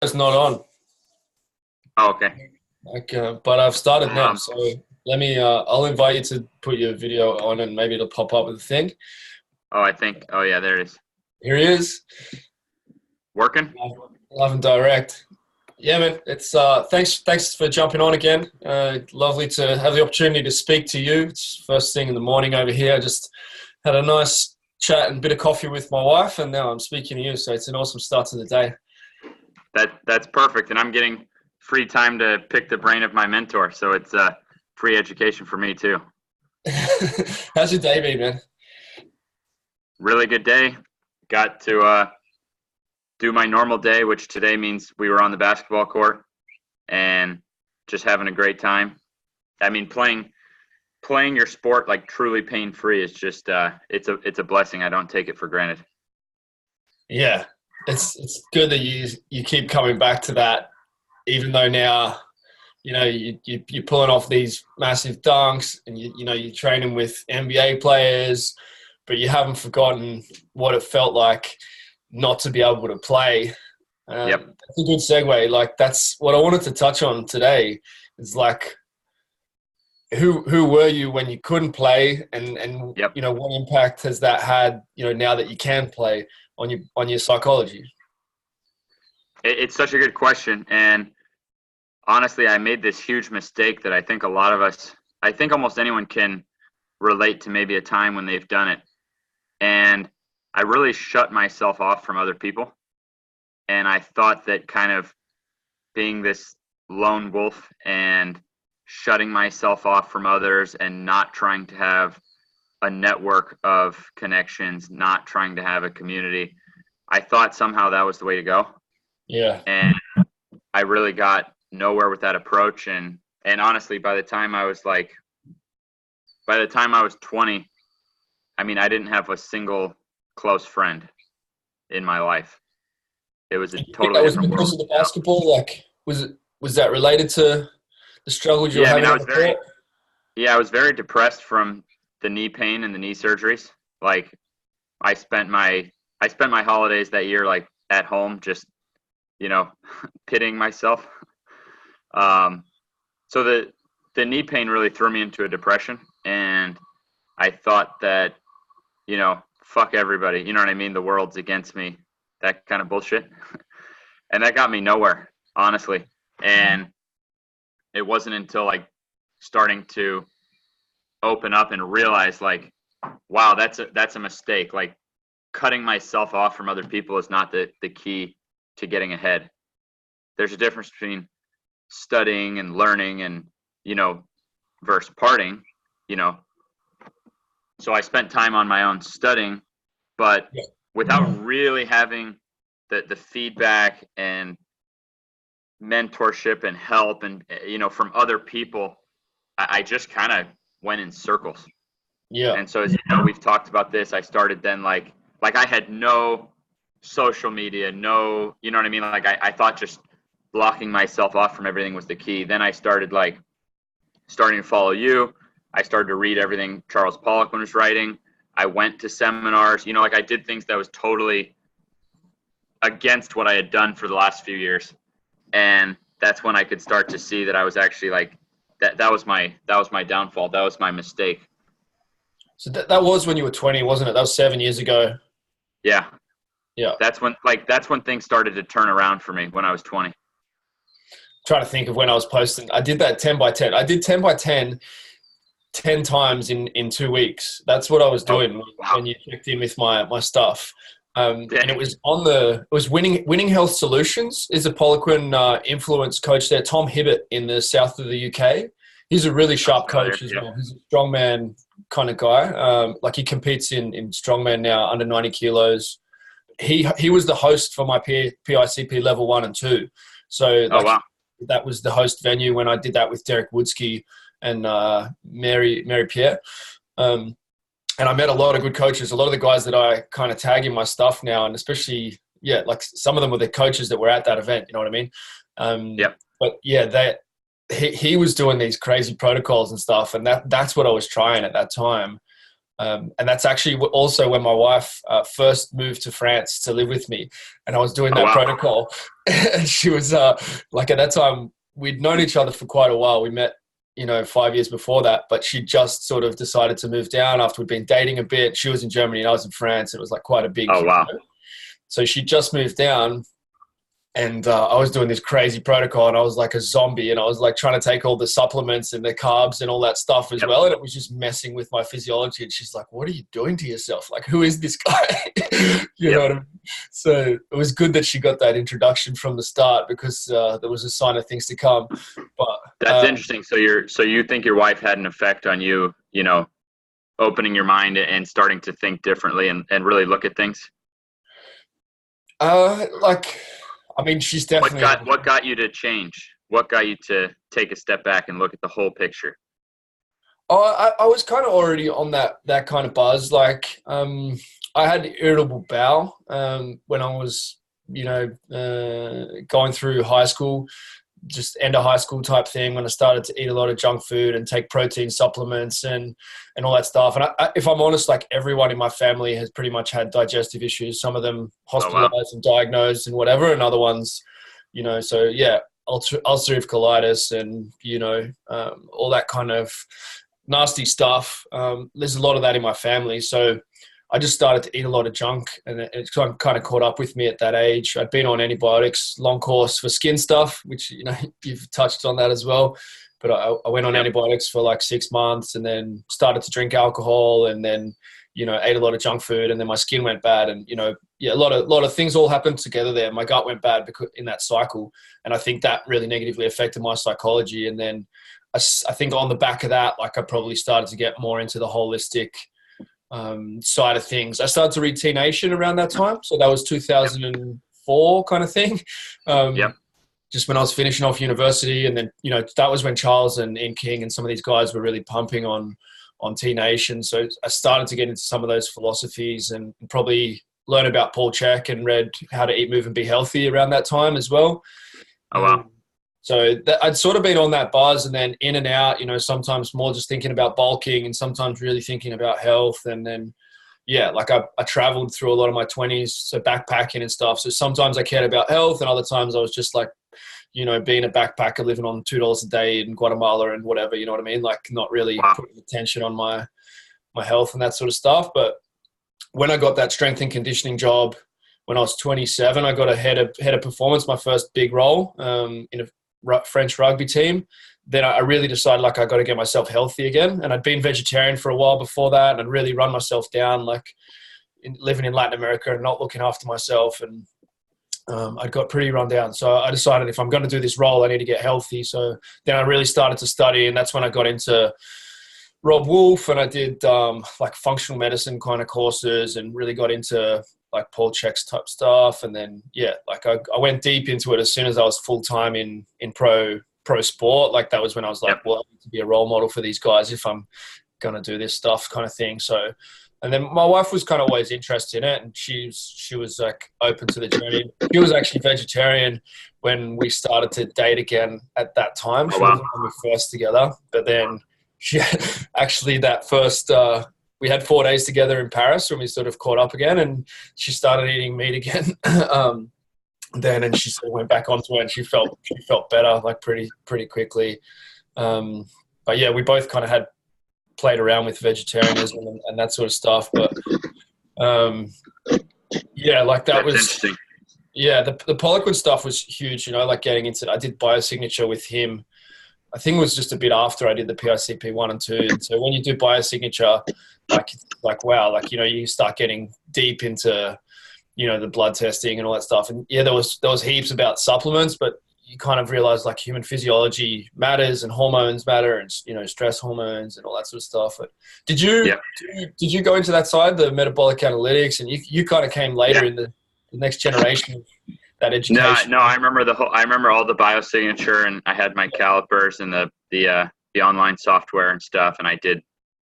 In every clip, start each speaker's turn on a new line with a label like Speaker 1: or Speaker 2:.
Speaker 1: It's not on.
Speaker 2: Oh, okay.
Speaker 1: But I've started now.
Speaker 2: Um,
Speaker 1: So let me. I'll invite you to put your video on, and maybe it'll pop up with a thing.
Speaker 2: oh yeah, there it is.
Speaker 1: Here he is,
Speaker 2: Working?
Speaker 1: live and direct. Yeah, man. It's thanks for jumping on again. Lovely to have the opportunity to speak to you. It's first thing in the morning over here. I just had a nice chat and bit of coffee with my wife, and now I'm speaking to you. So it's an awesome start to the day.
Speaker 2: That's perfect. And I'm getting free time to pick the brain of my mentor. So it's free education for me too.
Speaker 1: How's your day been, man?
Speaker 2: Really good day. Got to do my normal day, which today means we were on the basketball court and just having a great time. I mean, playing your sport like truly pain free is just it's a blessing. I don't take it for granted.
Speaker 1: Yeah, it's good that you keep coming back to that, even though now you're pulling off these massive dunks and you're training with NBA players, but you haven't forgotten what it felt like not to be able to play.
Speaker 2: Yep.
Speaker 1: That's a good segue. Like that's what I wanted to touch on today. Is like who were you when you couldn't play, and
Speaker 2: Yep.
Speaker 1: what impact has that had? Now that you can play on your psychology.
Speaker 2: It's such a good question. And honestly, I made this huge mistake that I think a lot of us, I think almost anyone can relate to maybe a time when they've done it. And I really shut myself off from other people. And I thought that kind of being this lone wolf and shutting myself off from others and not trying to have a network of connections, not trying to have a community, I thought somehow that was the way to go.
Speaker 1: Yeah.
Speaker 2: And I really got nowhere with that approach. And honestly, by the time I was 20, I mean, I didn't have a single close friend in my life. It was a
Speaker 1: You think that
Speaker 2: totally
Speaker 1: was
Speaker 2: different
Speaker 1: because
Speaker 2: world.
Speaker 1: of the basketball? Like, was that related to the struggles you were
Speaker 2: Yeah, I mean,
Speaker 1: having on the court?
Speaker 2: I was very depressed from the knee pain and the knee surgeries. Like, I spent my holidays that year like at home, just pitying myself. So the knee pain really threw me into a depression, and I thought that fuck everybody. You know what I mean? The world's against me. That kind of bullshit. And that got me nowhere, honestly. And it wasn't until like starting to open up and realize like, wow, that's a mistake. Like cutting myself off from other people is not the key to getting ahead. There's a difference between studying and learning and, versus partying, you know. So I spent time on my own studying, but without really having the feedback and mentorship and help and, from other people, I just kind of went in circles.
Speaker 1: Yeah.
Speaker 2: And so, as you know, we've talked about this. I started then like I had no social media, no, you know what I mean? Like I thought just blocking myself off from everything was the key. Then I started starting to follow you. I started to read everything Charles Poliquin was writing. I went to seminars, I did things that was totally against what I had done for the last few years. And that's when I could start to see that I was actually that was my downfall. That was my mistake.
Speaker 1: So that was when you were 20, wasn't it? That was 7 years ago.
Speaker 2: Yeah.
Speaker 1: Yeah.
Speaker 2: That's when things started to turn around for me when I was 20.
Speaker 1: Trying to think of when I was posting. I did that 10 by 10. I did 10 by 10 10 times in 2 weeks. That's what I was doing when you checked in with my stuff. And it was Winning Health Solutions is a Poliquin influence coach there. Tom Hibbett in the south of the UK. He's a really sharp coach as well. He's a strongman kind of guy. He competes in strongman now under 90 kilos. He was the host for my PICP level 1 and 2. So that was the host venue when I did that with Derek Woodsky and Mary Pierre. And I met a lot of good coaches, a lot of the guys that I kind of tag in my stuff now, and especially, some of them were the coaches that were at that event, you know what I mean? But he was doing these crazy protocols and stuff, and that's what I was trying at that time. And that's actually also when my wife first moved to France to live with me, and I was doing that protocol. And she was like, at that time, we'd known each other for quite a while. We met, 5 years before that, but she just sort of decided to move down after we'd been dating a bit. She was in Germany and I was in France. It was like quite a big.
Speaker 2: Oh, wow.
Speaker 1: So she just moved down. And I was doing this crazy protocol, and I was like a zombie, and I was like trying to take all the supplements and the carbs and all that stuff as well. And it was just messing with my physiology. And she's like, "What are you doing to yourself? Like, who is this guy?" you know what I mean? So it was good that she got that introduction from the start, because there was a sign of things to come. But
Speaker 2: that's interesting. So you think your wife had an effect on you, opening your mind and starting to think differently and really look at things?
Speaker 1: She's definitely.
Speaker 2: What got you to change? What got you to take a step back and look at the whole picture?
Speaker 1: Oh, I was kind of already on that kind of buzz. Like, I had irritable bowel when I was, going through high school, just end of high school type thing, when I started to eat a lot of junk food and take protein supplements and all that stuff. And if I'm honest, like, everyone in my family has pretty much had digestive issues. Some of them hospitalized and diagnosed and whatever, and other ones, so yeah, ulcerative colitis and, all that kind of nasty stuff. There's a lot of that in my family. So I just started to eat a lot of junk, and it kind of caught up with me at that age. I'd been on antibiotics, long course for skin stuff, which, you've touched on that as well. But I went on antibiotics for like 6 months, and then started to drink alcohol, and then, ate a lot of junk food, and then my skin went bad. And, a lot of things all happened together there. My gut went bad in that cycle. And I think that really negatively affected my psychology. And then I think on the back of that, like, I probably started to get more into the holistic side of things. I started to read T Nation around that time. So that was 2004 kind of thing. Just when I was finishing off university. And then, that was when Charles and Ian King and some of these guys were really pumping on T Nation. So I started to get into some of those philosophies, and probably learn about Paul Chek and read How to Eat, Move and Be Healthy around that time as well.
Speaker 2: Oh, wow.
Speaker 1: So I'd sort of been on that buzz, and then in and out, sometimes more just thinking about bulking, and sometimes really thinking about health. And then, I traveled through a lot of my 20s, so backpacking and stuff. So sometimes I cared about health, and other times I was just like, being a backpacker living on $2 a day in Guatemala and whatever, you know what I mean? Like, not really putting attention on my health and that sort of stuff. But when I got that strength and conditioning job when I was 27, I got a head of performance, my first big role in a French rugby team. Then I really decided, like, I got to get myself healthy again. And I'd been vegetarian for a while before that, and I'd really run myself down, like, living in Latin America and not looking after myself. And I'd got pretty run down. So I decided, if I'm going to do this role, I need to get healthy. So then I really started to study, and that's when I got into Rob Wolf, and I did like functional medicine kind of courses, and really got into like Paul Chek's type stuff. And then, I went deep into it as soon as I was full-time in pro sport. Like, that was when I was like, well, I need to be a role model for these guys if I'm going to do this stuff kind of thing. So, and then my wife was kind of always interested in it, and she was like open to the journey. She was actually vegetarian when we started to date again at that time. She wasn't when we were first together, but then she actually, that first, we had 4 days together in Paris when we sort of caught up again, and she started eating meat again. Then, and she sort of went back onto it, and she felt better, like, pretty quickly. But yeah, we both kind of had played around with vegetarianism and that sort of stuff. But like, that was interesting. Yeah, the Poliquin stuff was huge. Like, getting into it. I did biosignature with him. I think it was just a bit after I did the PICP 1 and 2. And so when you do biosignature, like wow, like, you start getting deep into, the blood testing and all that stuff. And yeah, there was heaps about supplements, but you kind of realize, like, human physiology matters, and hormones matter, and, stress hormones and all that sort of stuff. But did you go into that side, the metabolic analytics, and you kind of came later in the next generation of that education?
Speaker 2: No, I remember all the biosignature, and I had my calipers and the online software and stuff, and I did,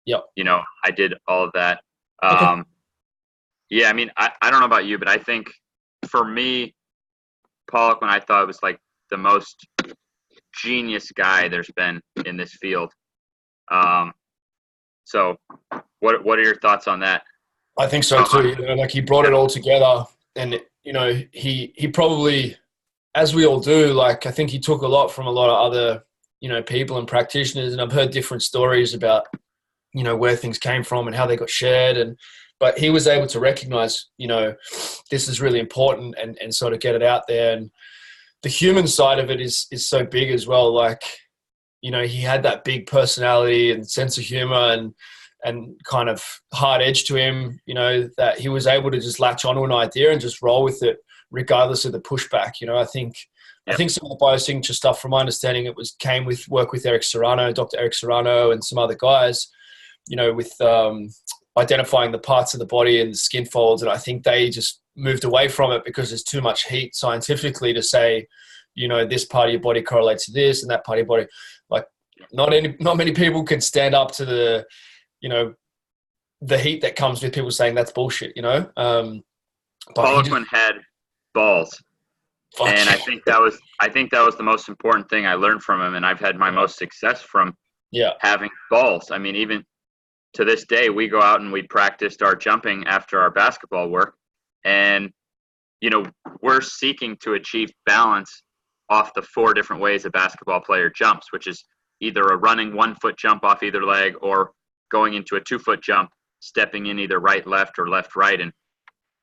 Speaker 2: I did all of that. Okay. Yeah, I mean, I don't know about you, but I think for me, Poliquin, I thought it was like the most genius guy there's been in this field. So what are your thoughts on that?
Speaker 1: I think so too. You know, like he brought it all together, and you know, he probably, as we all do, like I think he took a lot from a lot of other, you know, people and practitioners, and I've heard different stories about, you know, where things came from and how they got shared, but he was able to recognize, you know, this is really important and sort of get it out there. And the human side of it is so big as well. Like, you know, he had that big personality and sense of humor and kind of hard edge to him, you know, that he was able to just latch onto an idea and just roll with it regardless of the pushback. You know, I think some of the biosignature stuff, from my understanding, came with work with Eric Serrano, Dr. Eric Serrano, and some other guys, you know, with identifying the parts of the body and the skin folds. And I think they just moved away from it because there's too much heat scientifically to say, you know, this part of your body correlates to this and that part of your body. Like, not many people can stand up to the, you know, the heat that comes with people saying that's bullshit, you know.
Speaker 2: Poliquin had balls. And I think that was the most important thing I learned from him, and I've had my most success from having balls. I mean, even to this day, we go out and we practiced our jumping after our basketball work, and you know, we're seeking to achieve balance off the 4 different ways a basketball player jumps, which is either a running 1-foot jump off either leg or going into a 2-foot jump, stepping in either right, left, or left, right. And,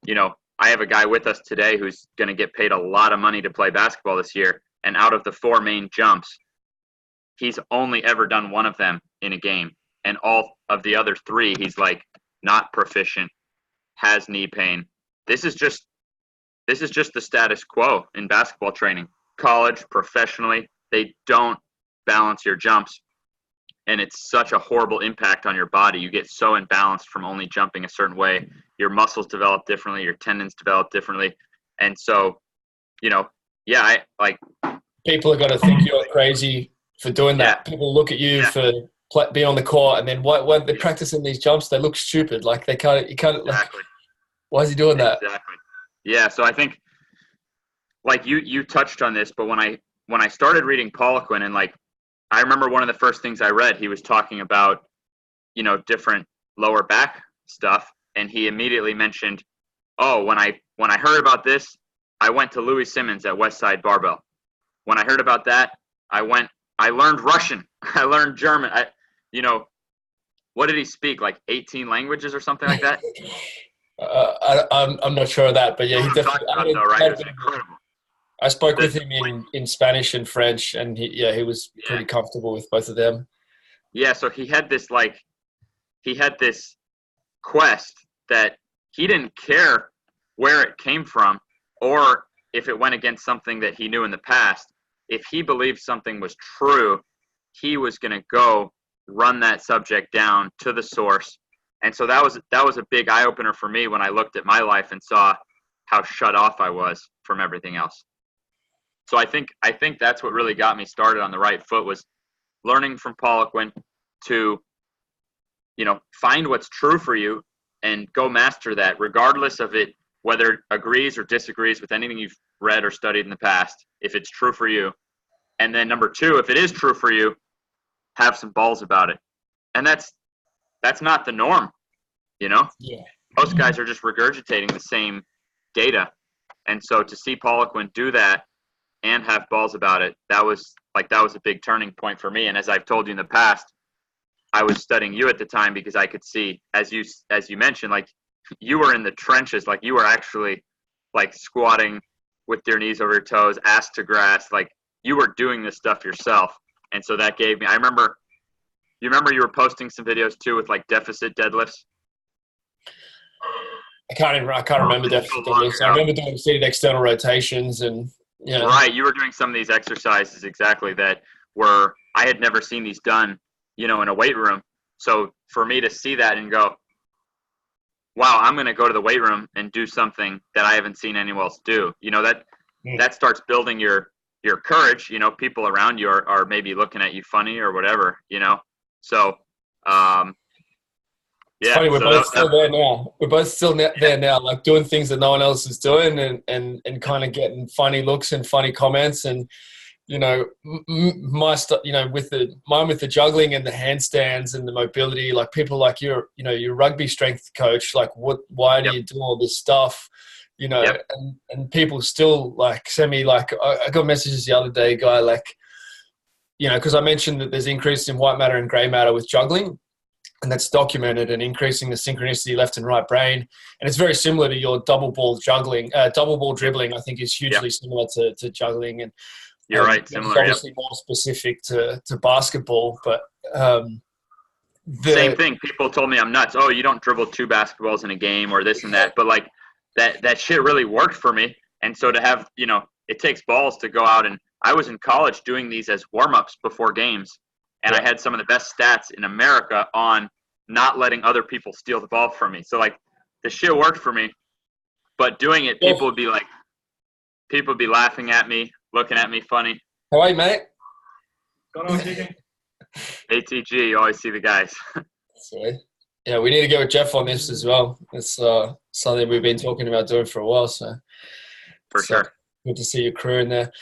Speaker 2: you know, I have a guy with us today who's going to get paid a lot of money to play basketball this year. And out of the 4 main jumps, he's only ever done 1 of them in a game. And all of the other 3, he's like not proficient, has knee pain. This is just the status quo in basketball training. College, professionally, they don't balance your jumps. And it's such a horrible impact on your body. You get so imbalanced from only jumping a certain way. Your muscles develop differently. Your tendons develop differently. And so, you know,
Speaker 1: people are going to think you're crazy for doing that. People look at you for being on the court, and then when they're practicing these jumps, they look stupid. Like you can't. Exactly. Like, why is he doing that?
Speaker 2: Exactly. Yeah. So I think, like you touched on this, but when I started reading Poliquin, and like, I remember one of the first things I read, he was talking about, you know, different lower back stuff. And he immediately mentioned, oh, when I heard about this, I went to Louis Simmons at Westside Barbell. When I heard about that, I learned Russian. I learned German. You know, what did he speak? Like 18 languages or something like that?
Speaker 1: I'm not sure of that, but yeah, he definitely.
Speaker 2: Right? It was incredible.
Speaker 1: I spoke with him in Spanish and French, and he was pretty comfortable with both of them.
Speaker 2: Yeah, so he had this quest that he didn't care where it came from or if it went against something that he knew in the past. If he believed something was true, he was going to go run that subject down to the source. And so that was a big eye opener for me when I looked at my life and saw how shut off I was from everything else. So I think that's what really got me started on the right foot, was learning from Poliquin to, you know, find what's true for you and go master that, regardless of it, whether it agrees or disagrees with anything you've read or studied in the past, if it's true for you. And then number 2, if it is true for you, have some balls about it. And that's not the norm, you know? Yeah. Most guys are just regurgitating the same data. And so to see Poliquin do that and have balls about it, that was a big turning point for me. And as I've told you in the past, I was studying you at the time because I could see, as you mentioned, like you were in the trenches, like you were actually like squatting with your knees over your toes, ass to grass, like you were doing this stuff yourself. And so that gave me, you remember you were posting some videos too with like deficit deadlifts?
Speaker 1: I can't remember deficit deadlifts. I remember doing seated external rotations and
Speaker 2: Right. You were doing some of these exercises exactly that were, I had never seen these done, you know, in a weight room. So for me to see that and go, wow, I'm going to go to the weight room and do something that I haven't seen anyone else do. You know, that starts building your courage. You know, people around you are maybe looking at you funny or whatever, you know? So,
Speaker 1: it's funny, we're both still there now. We're both still there now, like doing things that no one else is doing and kind of getting funny looks and funny comments. And, my stuff, with the juggling and the handstands and the mobility, like people like your rugby strength coach, like why do you do all this stuff? And people still like send me, like, I got messages the other day, guy, like, because I mentioned that there's increase in white matter and gray matter with juggling, and that's documented, and increasing the synchronicity left and right brain. And it's very similar to your double ball dribbling, I think is hugely similar to juggling. And
Speaker 2: you're right, similar.
Speaker 1: Obviously more specific to basketball, but
Speaker 2: same thing. People told me I'm nuts. Oh, you don't dribble 2 basketballs in a game or this and that. But like that shit really worked for me. And so to have, it takes balls to go out, and I was in college doing these as warm-ups before games. And I had some of the best stats in America on not letting other people steal the ball from me. So like the shit worked for me, but doing it, people would be laughing at me, looking at me funny.
Speaker 1: How are you, mate?
Speaker 3: Going on, digging.
Speaker 2: ATG, you always see the guys.
Speaker 1: Sorry. Yeah, we need to get with Jeff on this as well. It's something we've been talking about doing for a while. So
Speaker 2: for sure.
Speaker 1: Good to see your crew in there.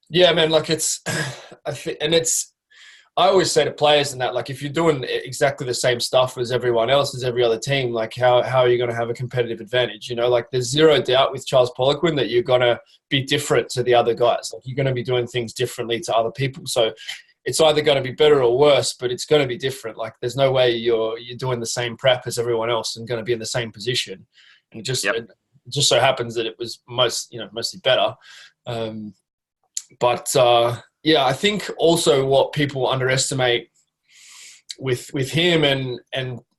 Speaker 1: Yeah, man, like I always say to players and that, like, if you're doing exactly the same stuff as everyone else, as every other team, like how are you going to have a competitive advantage? Like there's zero doubt with Charles Poliquin that you're going to be different to the other guys. Like you're going to be doing things differently to other people. So it's either going to be better or worse, but it's going to be different. Like there's no way you're doing the same prep as everyone else and going to be in the same position. And it just so happens that it was mostly better. Yeah, I think also what people underestimate with him and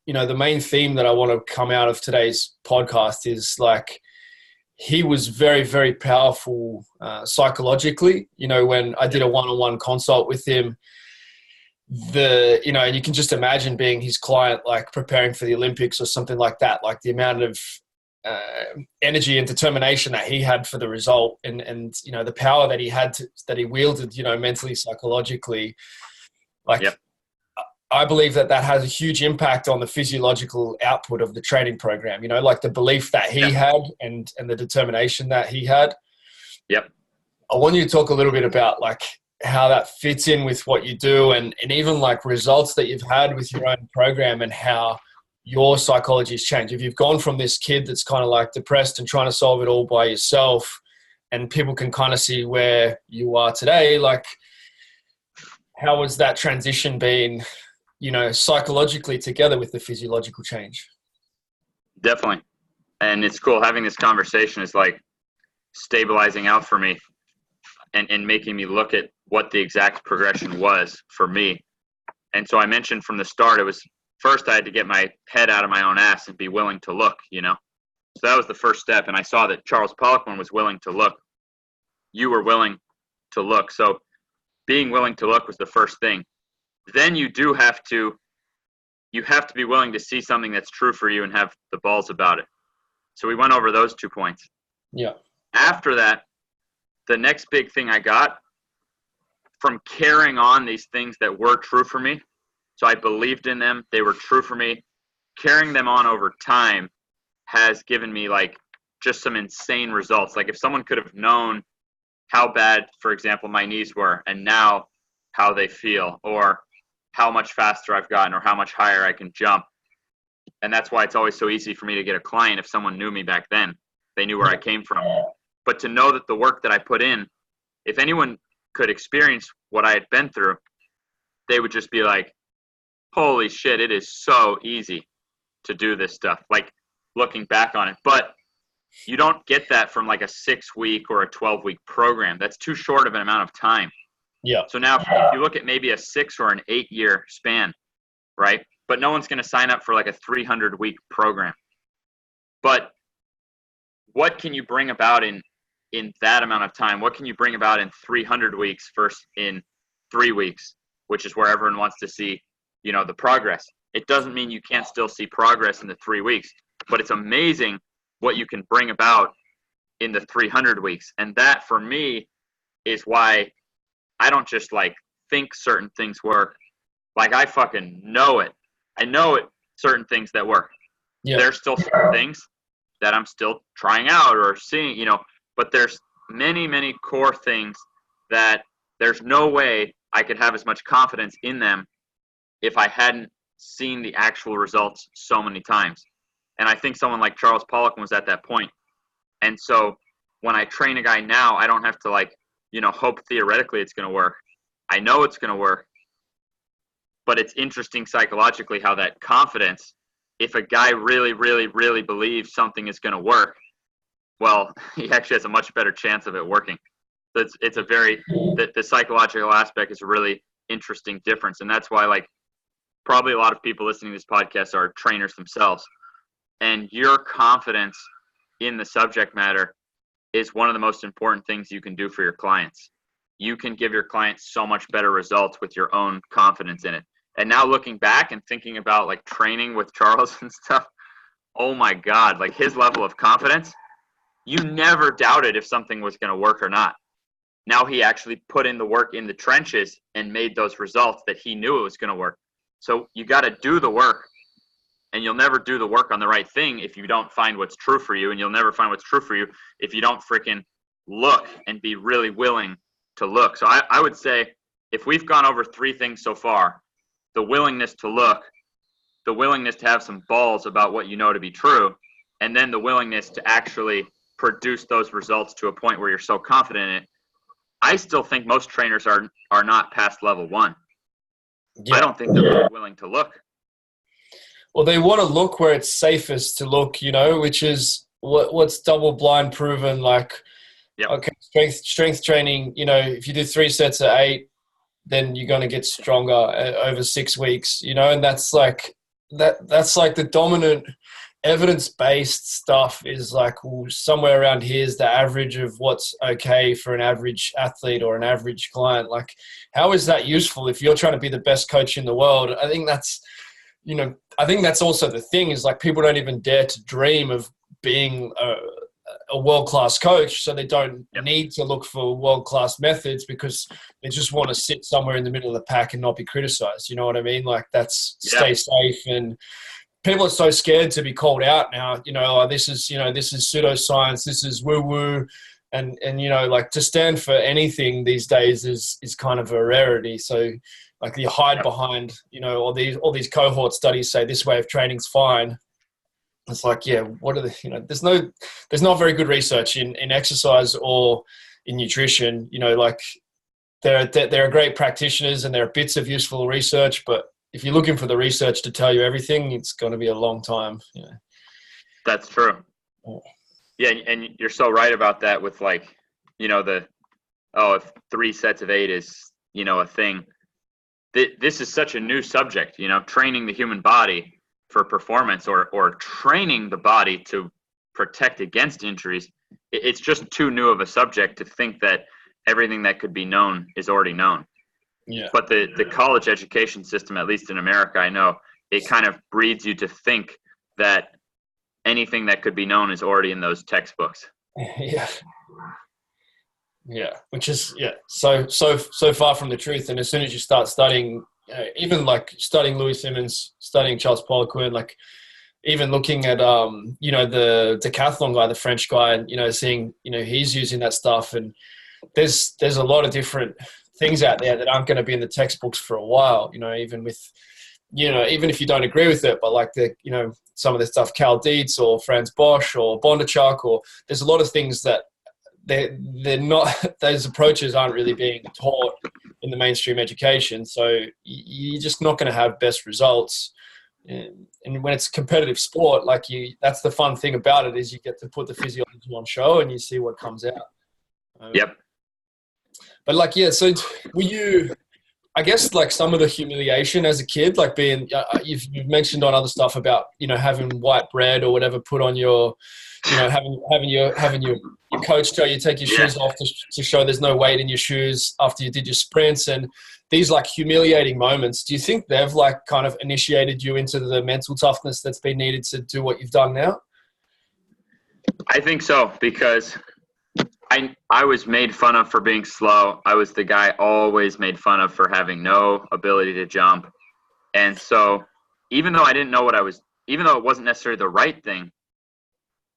Speaker 1: the main theme that I want to come out of today's podcast is like he was very, very powerful psychologically. When I did a one-on-one consult with him, and you can just imagine being his client, like preparing for the Olympics or something like that, like the amount of energy and determination that he had for the result, and the power that he had that he wielded, mentally, psychologically, like I believe that has a huge impact on the physiological output of the training program. Like the belief that he had and the determination that he had. I want you to talk a little bit about like how that fits in with what you do, and even like results that you've had with your own program, and how your psychology has changed. If you've gone from this kid that's kind of like depressed and trying to solve it all by yourself, and people can kind of see where you are today, like how has that transition been, psychologically together with the physiological change?
Speaker 2: Definitely. And it's cool having this conversation is like stabilizing out for me and making me look at what the exact progression was for me. And so I mentioned from the start, it was first I had to get my head out of my own ass and be willing to look, So that was the first step. And I saw that Charles Poliquin was willing to look. You were willing to look. So being willing to look was the first thing. Then you have to be willing to see something that's true for you and have the balls about it. So we went over those 2 points.
Speaker 1: Yeah.
Speaker 2: After that, the next big thing I got from carrying on these things that were true for me, so I believed in them. They were true for me. Carrying them on over time has given me like just some insane results. Like if someone could have known how bad, for example, my knees were, and now how they feel, or how much faster I've gotten, or how much higher I can jump. And that's why it's always so easy for me to get a client if someone knew me back then. They knew where I came from. But to know that the work that I put in, if anyone could experience what I had been through, they would just be like, holy shit, it is so easy to do this stuff, like looking back on it. But you don't get that from like a 6-week or a 12-week program. That's too short of an amount of time.
Speaker 1: Yeah.
Speaker 2: So now if you look at maybe a 6 or an 8-year span, right? But no one's going to sign up for like a 300-week program. But what can you bring about in that amount of time? What can you bring about in 300 weeks versus in 3 weeks, which is where everyone wants to see, the progress. It doesn't mean you can't still see progress in the 3 weeks, but it's amazing what you can bring about in the 300 weeks. And that for me is why I don't just like think certain things work. Like I fucking know it. I know it, certain things that work. Yeah. There's still certain things that I'm still trying out or seeing, but there's many, many core things that there's no way I could have as much confidence in them if I hadn't seen the actual results so many times. And I think someone like Charles Poliquin was at that point. And so when I train a guy now, I don't have to hope theoretically it's going to work. I know it's going to work. But it's interesting psychologically how that confidence, if a guy really, really, really believes something is going to work, well, he actually has a much better chance of it working. So it's a very, the psychological aspect is a really interesting difference. And that's why probably a lot of people listening to this podcast are trainers themselves. And your confidence in the subject matter is one of the most important things you can do for your clients. You can give your clients so much better results with your own confidence in it. And now looking back and thinking about training with Charles and stuff, oh my God, his level of confidence, you never doubted if something was going to work or not. Now he actually put in the work in the trenches and made those results that he knew it was going to work. So you got to do the work, and you'll never do the work on the right thing if you don't find what's true for you. And you'll never find what's true for you if you don't freaking look and be really willing to look. So I would say if we've gone over 3 things so far, the willingness to look, the willingness to have some balls about what you know to be true, and then the willingness to actually produce those results to a point where you're so confident in it, I still think most trainers are not past level 1. Yeah. I don't think they're really willing to look.
Speaker 1: Well, they want to look where it's safest to look, which is what's double blind proven.
Speaker 2: Yep.
Speaker 1: Okay, strength training, if you do 3 sets of 8, then you're going to get stronger over 6 weeks, and that's the dominant evidence-based stuff is somewhere around here is the average of what's okay for an average athlete or an average client. How is that useful if you're trying to be the best coach in the world? I think that's also the thing is people don't even dare to dream of being a world-class coach, so they don't need to look for world-class methods because they just want to sit somewhere in the middle of the pack and not be criticized. You know what I mean? Stay safe. And people are so scared to be called out now, this is pseudoscience, this is woo-woo. And to stand for anything these days is kind of a rarity. So you hide behind, all these cohort studies say this way of training's fine. It's what are the, there's not very good research in exercise or in nutrition, there are great practitioners and there are bits of useful research, but if you're looking for the research to tell you everything, it's going to be a long time.
Speaker 2: That's true. Yeah. And you're so right about that with if 3 sets of 8 is, a thing. This is such a new subject, training the human body for performance or training the body to protect against injuries. It's just too new of a subject to think that everything that could be known is already known.
Speaker 1: Yeah.
Speaker 2: But the college education system, at least in America, I know, it kind of breeds you to think that anything that could be known is already in those textbooks.
Speaker 1: Yeah. Yeah. Which is, so far from the truth. And as soon as you start studying, even studying Louis Simmons, studying Charles Poliquin, even looking at, the decathlon guy, the French guy, and, seeing, he's using that stuff. And there's a lot of different things out there that aren't going to be in the textbooks for a while, even if you don't agree with it, but some of the stuff Cal Dietz or Franz Bosch or Bondarchuk, or there's a lot of things that they're not, those approaches aren't really being taught in the mainstream education. So you're just not going to have best results. And when it's competitive sport, that's the fun thing about it is you get to put the physiology on show and you see what comes out.
Speaker 2: Yep.
Speaker 1: But so were you, I guess some of the humiliation as a kid, being, you've mentioned on other stuff about, having white bread or whatever put on your, having your coach tell you take your shoes off to show there's no weight in your shoes after you did your sprints, and these humiliating moments. Do you think they've kind of initiated you into the mental toughness that's been needed to do what you've done now?
Speaker 2: I think so, because I was made fun of for being slow. I was the guy always made fun of for having no ability to jump. And so even though I didn't know even though it wasn't necessarily the right thing,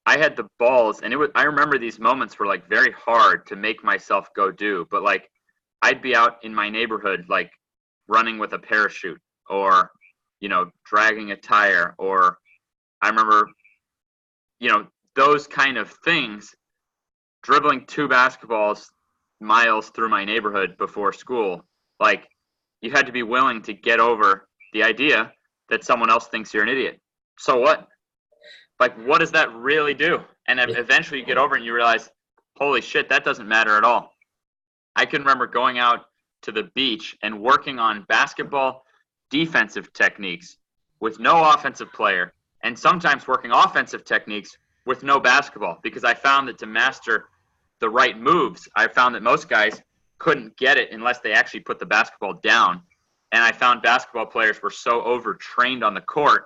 Speaker 2: I had the balls, and I remember these moments were very hard to make myself go do, but I'd be out in my neighborhood, like running with a parachute or, dragging a tire, or I remember, those kind of things, dribbling 2 basketballs miles through my neighborhood before school. Like, you had to be willing to get over the idea that someone else thinks you're an idiot. So what? Like, what does that really do? And then eventually you get over it and you realize, holy shit, that doesn't matter at all. I can remember going out to the beach and working on basketball defensive techniques with no offensive player, and sometimes working offensive techniques with no basketball, because I found that to master the right moves, I found that most guys couldn't get it unless they actually put the basketball down. And I found basketball players were so overtrained on the court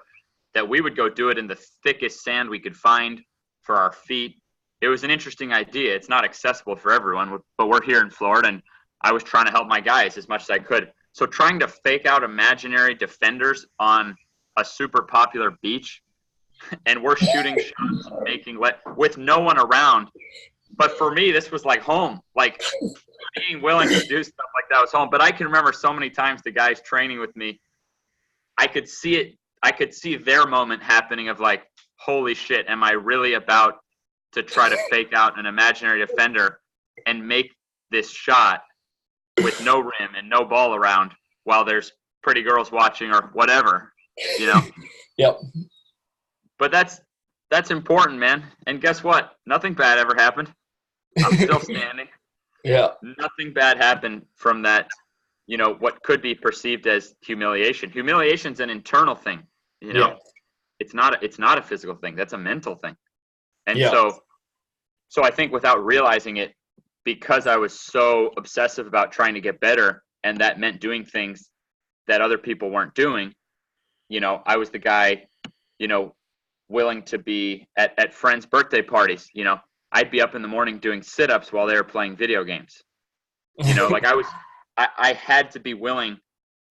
Speaker 2: that we would go do it in the thickest sand we could find for our feet. It was an interesting idea. It's not accessible for everyone, but we're here in Florida, and I was trying to help my guys as much as I could. So trying to fake out imaginary defenders on a super popular beach, and we're shooting shots and making with no one around. But for me, this was like home. Like, being willing to do stuff like that was home. But I can remember so many times the guys training with me, I could see it. I could see their moment happening of like, holy shit, am I really about to try to fake out an imaginary defender and make this shot with no rim and no ball around while there's pretty girls watching or whatever,
Speaker 1: Yep.
Speaker 2: But that's important, man. And guess what? Nothing bad ever happened. I'm still standing.
Speaker 1: Yeah.
Speaker 2: Nothing bad happened from that, what could be perceived as humiliation. Humiliation's an internal thing,
Speaker 1: Yeah.
Speaker 2: It's not a physical thing. That's a mental thing. And
Speaker 1: Yeah.
Speaker 2: so I think without realizing it, because I was so obsessive about trying to get better, and that meant doing things that other people weren't doing, I was the guy, willing to be at friends' birthday parties. I'd be up in the morning doing sit-ups while they were playing video games. Like I had to be willing.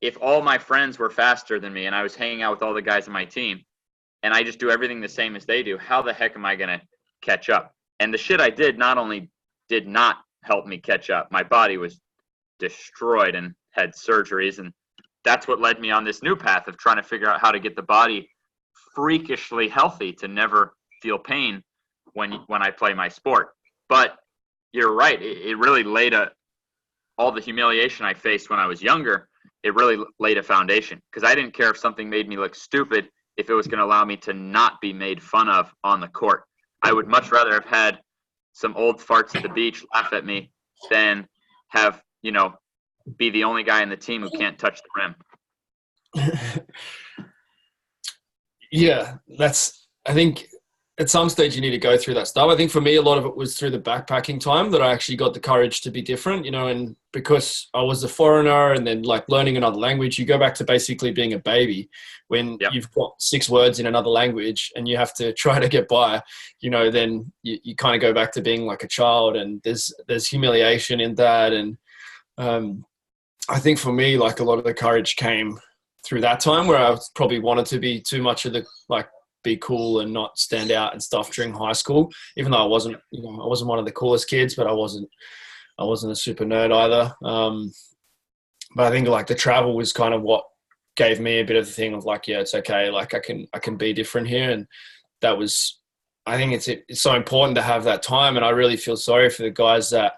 Speaker 2: If all my friends were faster than me and I was hanging out with all the guys on my team and I just do everything the same as they do, how the heck am I going to catch up? And the shit I did not only did not help me catch up, my body was destroyed and had surgeries. And that's what led me on this new path of trying to figure out how to get the body freakishly healthy to never feel pain when I play my sport. But you're right. It really laid all the humiliation I faced when I was younger. It really laid a foundation, because I didn't care if something made me look stupid if it was going to allow me to not be made fun of on the court. I would much rather have had some old farts at the beach laugh at me than have, be the only guy in the team who can't touch the rim.
Speaker 1: Yeah, I think at some stage you need to go through that stuff. I think for me, a lot of it was through the backpacking time that I actually got the courage to be different, and because I was a foreigner and then like learning another language, you go back to basically being a baby when you've got 6 words in another language and you have to try to get by, then you kind of go back to being like a child, and there's humiliation in that. And I think for me, like a lot of the courage came through that time where I probably wanted to be too much of the, like, be cool and not stand out and stuff during high school, even though I wasn't one of the coolest kids, but I wasn't a super nerd either. But I think like the travel was kind of what gave me a bit of the thing of like, yeah, it's okay. Like I can be different here. And that was, I think it's so important to have that time. And I really feel sorry for the guys that,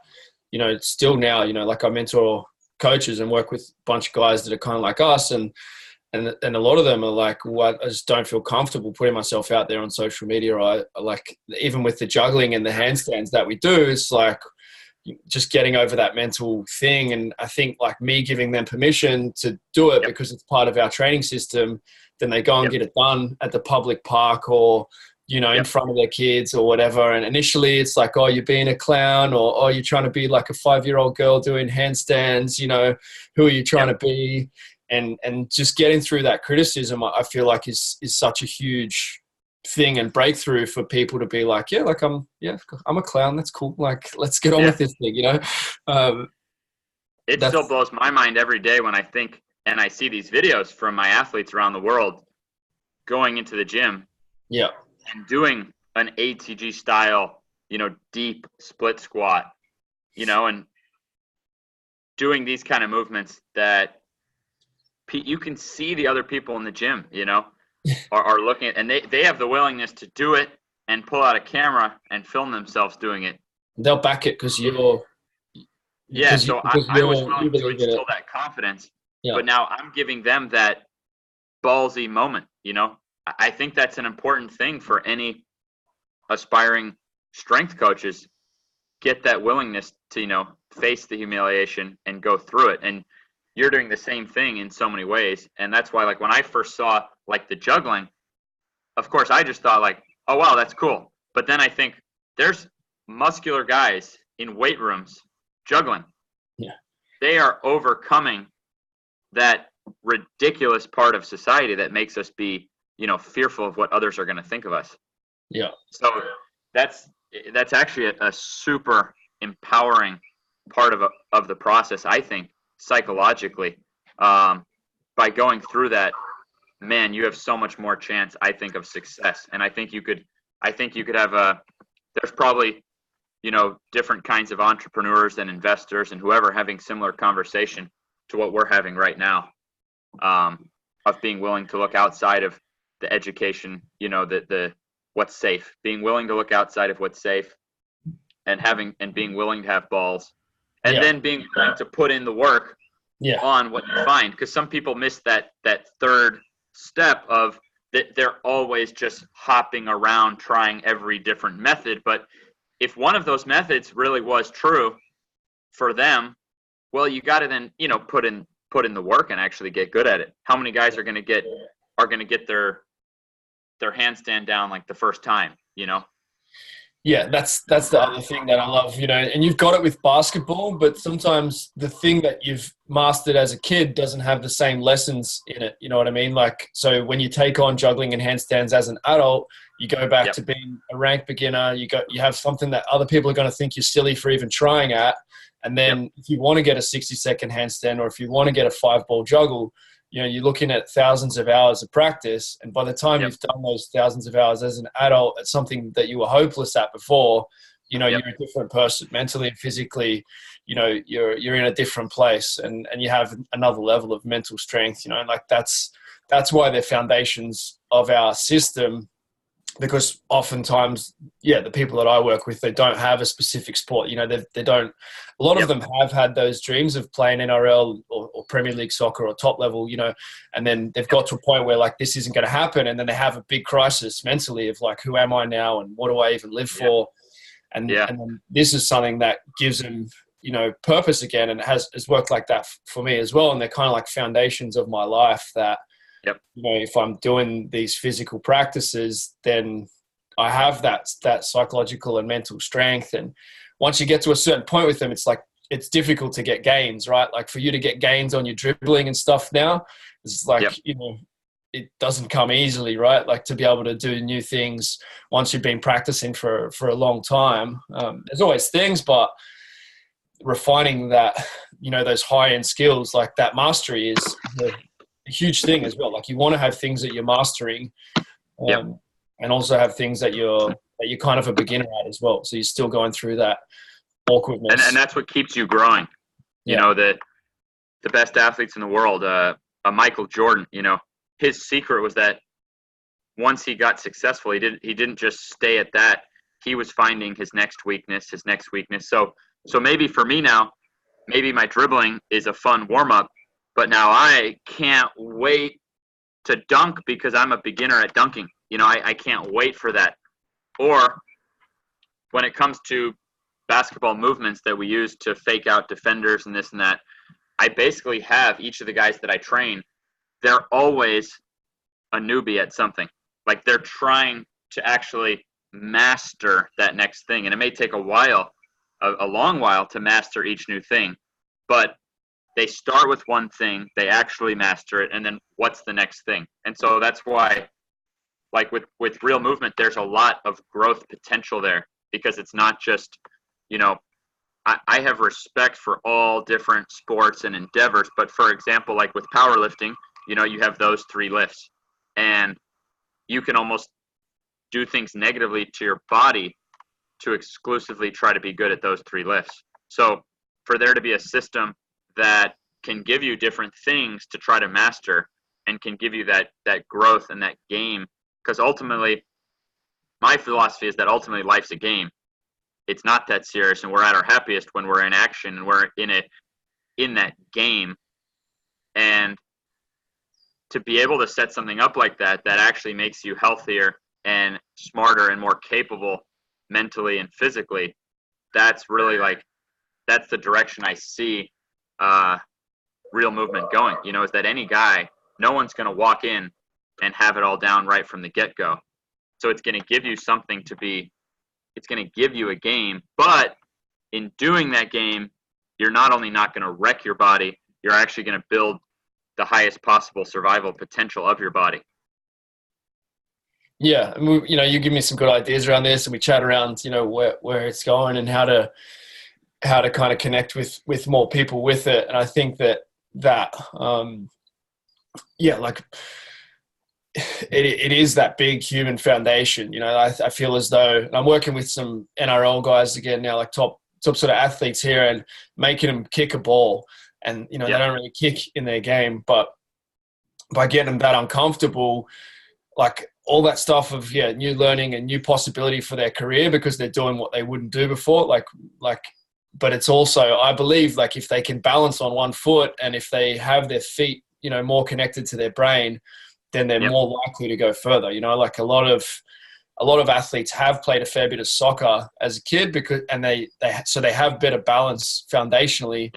Speaker 1: still now, like I mentor coaches and work with a bunch of guys that are kind of like us, and a lot of them are like, well, I just don't feel comfortable putting myself out there on social media. I like, even with the juggling and the handstands that we do, it's like just getting over that mental thing. And I think like me giving them permission to do it because it's part of our training system, then they go and get it done at the public park or, in front of their kids or whatever. And initially it's like, oh, you're being a clown, or, oh, you're trying to be like a 5-year-old girl doing handstands, who are you trying to be? And just getting through that criticism, I feel like is such a huge thing and breakthrough for people to be like, yeah, like I'm a clown. That's cool. Like, let's get on with this thing,
Speaker 2: It still blows my mind every day when I think and I see these videos from my athletes around the world going into the gym.
Speaker 1: Yeah.
Speaker 2: And doing an ATG style, deep split squat, and doing these kind of movements that you can see the other people in the gym, are looking at, and they have the willingness to do it and pull out a camera and film themselves doing it.
Speaker 1: They'll back it because you're.
Speaker 2: Yeah, so I was willing to instill that confidence, but now I'm giving them that ballsy moment, I think that's an important thing for any aspiring strength coaches. Get that willingness to, face the humiliation and go through it. And you're doing the same thing in so many ways. And that's why, like, when I first saw, like, the juggling, of course, I just thought, like, oh, wow, that's cool. But then I think there's muscular guys in weight rooms juggling.
Speaker 1: Yeah.
Speaker 2: They are overcoming that ridiculous part of society that makes us be, fearful of what others are going to think of us.
Speaker 1: Yeah.
Speaker 2: So that's actually a super empowering part of the process, I think, psychologically. By going through that, man, you have so much more chance, I think, of success. And I think you could have there's probably, different kinds of entrepreneurs and investors and whoever having similar conversation to what we're having right now, of being willing to look outside of the education, the what's safe, being willing to look outside of what's safe, and being willing to have balls, and then being willing to put in the work on what you find. Because some people miss that third step of that they're always just hopping around trying every different method. But if one of those methods really was true for them, well, you got to then, put in the work and actually get good at it. How many guys are going to get their handstand down like the first time,
Speaker 1: Yeah, that's the other thing that I love, and you've got it with basketball, but sometimes the thing that you've mastered as a kid doesn't have the same lessons in it. You know what I mean? Like, so when you take on juggling and handstands as an adult, you go back to being a rank beginner. You have something that other people are going to think you're silly for even trying at. And then if you want to get a 60-second handstand, or if you want to get a 5-ball juggle, you're looking at thousands of hours of practice. And by the time you've done those thousands of hours as an adult at something that you were hopeless at before, you're a different person mentally and physically. You're in a different place, and you have another level of mental strength, and like that's why they're foundations of our system. Because oftentimes, the people that I work with, they don't have a specific sport. They don't. A lot of them have had those dreams of playing NRL or Premier League soccer or top level, and then they've got to a point where, like, this isn't going to happen, and then they have a big crisis mentally of, like, who am I now, and what do I even live for? And then this is something that gives them, purpose again, and has worked like that for me as well. And they're kind of like foundations of my life that. If I'm doing these physical practices, then I have that psychological and mental strength. And once you get to a certain point with them, it's like, it's difficult to get gains, right? Like, for you to get gains on your dribbling and stuff now, it's like, it doesn't come easily, right? Like, to be able to do new things once you've been practicing for a long time. There's always things, but refining that, those high-end skills, like that mastery is a huge thing as well. Like, you want to have things that you're mastering, and also have things that you're kind of a beginner at as well. So you're still going through that awkwardness,
Speaker 2: and that's what keeps you growing. The best athletes in the world, Michael Jordan. His secret was that once he got successful, he didn't just stay at that. He was finding his next weakness. So maybe for me now, maybe my dribbling is a fun warm up. But now I can't wait to dunk because I'm a beginner at dunking. I can't wait for that. Or when it comes to basketball movements that we use to fake out defenders and this and that, I basically have each of the guys that I train, they're always a newbie at something. Like, they're trying to actually master that next thing. And it may take a long while to master each new thing. But they start with one thing, they actually master it, and then what's the next thing? And so that's why, like with Real Movement, there's a lot of growth potential there, because it's not just, I have respect for all different sports and endeavors, but for example, like with powerlifting, you have those 3 lifts, and you can almost do things negatively to your body to exclusively try to be good at those 3 lifts. So for there to be a system that can give you different things to try to master and can give you that growth and that game. Because ultimately, my philosophy is that ultimately life's a game. It's not that serious, and we're at our happiest when we're in action and we're in that game. And to be able to set something up like that actually makes you healthier and smarter and more capable mentally and physically, that's really that's the direction I see real movement going. Is that any guy, no one's going to walk in and have it all down right from the get-go. So it's going to give you something it's going to give you a game, but in doing that game, you're not only not going to wreck your body, you're actually going to build the highest possible survival potential of your body.
Speaker 1: Yeah, and you give me some good ideas around this, and we chat around, where it's going and how to kind of connect with more people with it. And I think that it is that big human foundation. I feel as though, and I'm working with some NRL guys again now, like top sort of athletes here, and making them kick a ball. And, they don't really kick in their game, but by getting them that uncomfortable, like all that stuff of, new learning and new possibility for their career because they're doing what they wouldn't do before. But it's also, I believe, like if they can balance on one foot and if they have their feet, more connected to their brain, then they're more likely to go further. Like a lot of athletes have played a fair bit of soccer as a kid and they have better balance foundationally.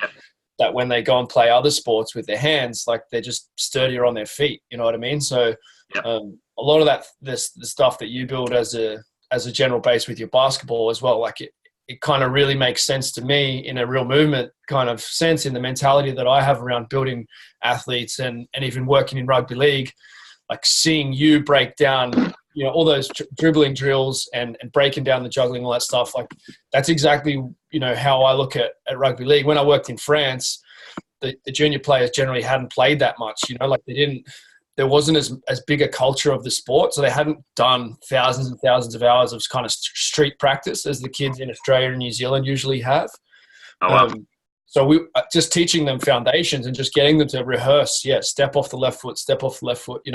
Speaker 1: That when they go and play other sports with their hands, like they're just sturdier on their feet. You know what I mean? So a lot of the stuff that you build as a general base with your basketball as well, like it kind of really makes sense to me in a real movement kind of sense, in the mentality that I have around building athletes and even working in rugby league, like seeing you break down, all those dribbling drills and breaking down the juggling, all that stuff. Like that's exactly, how I look at rugby league. When I worked in France, the junior players generally hadn't played that much, like there wasn't as big a culture of the sport. So they hadn't done thousands and thousands of hours of kind of street practice as the kids in Australia and New Zealand usually have.
Speaker 2: Oh, wow.
Speaker 1: So we just teaching them foundations and just getting them to rehearse. Step off the left foot, step off the left foot.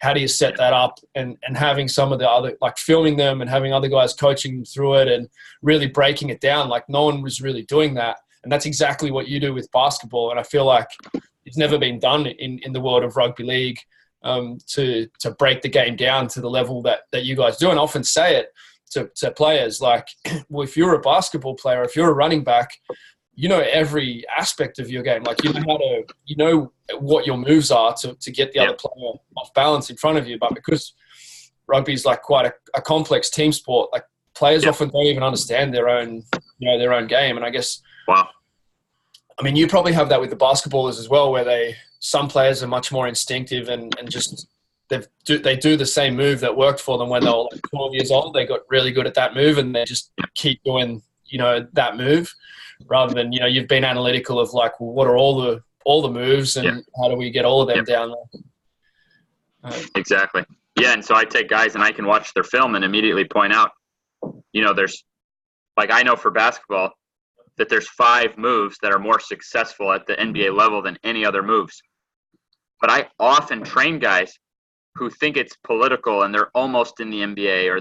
Speaker 1: How do you set that up? And having some of the other, like filming them and having other guys coaching them through it and really breaking it down. Like no one was really doing that. And that's exactly what you do with basketball. And I feel like it's never been done in the world of rugby league, to break the game down to the level that you guys do. And I often say it to players, like, well, if you're a basketball player, if you're a running back, every aspect of your game. Like you know what your moves are to get the other player off balance in front of you. But because rugby is like quite a complex team sport, like players often don't even understand their own game. And I guess,
Speaker 2: wow.
Speaker 1: I mean, you probably have that with the basketballers as well, where some players are much more instinctive and just they do the same move that worked for them when they were like 12 years old. They got really good at that move and they just keep doing, that move, rather than, you've been analytical of like, well, what are all the moves and how do we get all of them down there?
Speaker 2: Exactly. Yeah. And so I take guys and I can watch their film and immediately point out, there's like, I know for basketball that there's 5 moves that are more successful at the NBA level than any other moves. But I often train guys who think it's political and they're almost in the NBA, or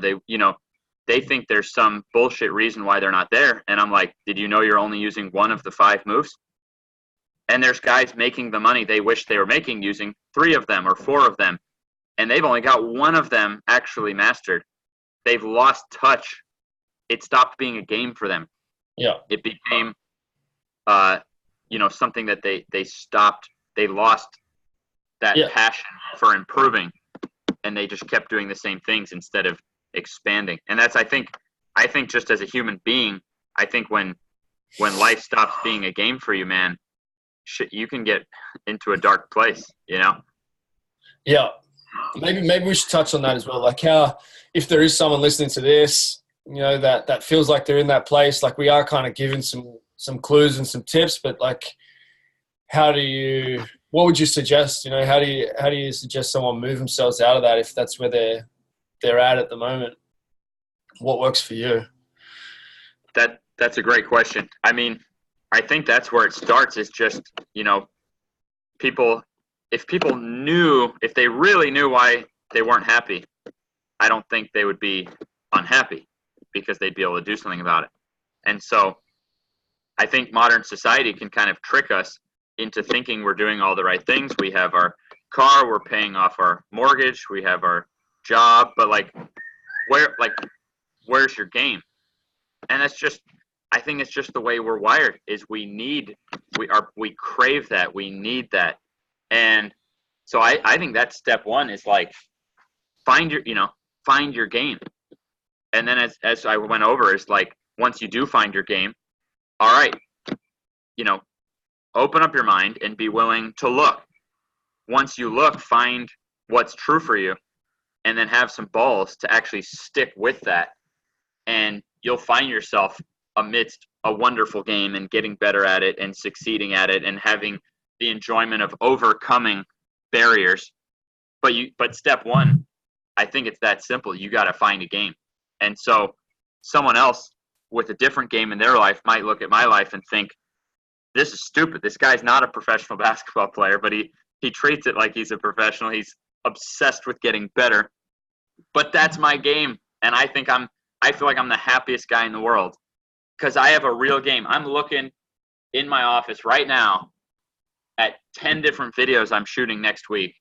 Speaker 2: they think there's some bullshit reason why they're not there. And I'm like, did you know you're only using one of the 5 moves? And there's guys making the money they wish they were making using 3 of them or 4 of them. And they've only got one of them actually mastered. They've lost touch. It stopped being a game for them.
Speaker 1: Yeah.
Speaker 2: It became, something that they lost that passion for improving, and they just kept doing the same things instead of expanding. And that's, I think just as a human being, I think when life stops being a game for you, man, you can get into a dark place, Yeah.
Speaker 1: Maybe we should touch on that as well. Like how, if there is someone listening to this, that feels like they're in that place, like we are kind of giving some clues and some tips, but like, what would you suggest? How do you suggest someone move themselves out of that if that's where they're at the moment? What works for you?
Speaker 2: That's a great question. I mean, I think that's where it starts, is just, if they really knew why they weren't happy, I don't think they would be unhappy, because they'd be able to do something about it. And so I think modern society can kind of trick us into thinking we're doing all the right things. We have our car, we're paying off our mortgage, we have our job, but where's your game? And I think it's just the way we're wired, is we crave that, we need that. And so I think that's step one, is find your game. And then as I went over, is once you do find your game, all right, open up your mind and be willing to look. Once you look, find what's true for you, and then have some balls to actually stick with that. And you'll find yourself amidst a wonderful game and getting better at it and succeeding at it and having the enjoyment of overcoming barriers. But step one, I think it's that simple. You got to find a game. And so someone else with a different game in their life might look at my life and think, this is stupid. This guy's not a professional basketball player, but he treats it like he's a professional. He's obsessed with getting better. But that's my game. And I feel like I'm the happiest guy in the world, because I have a real game. I'm looking in my office right now at 10 different videos I'm shooting next week,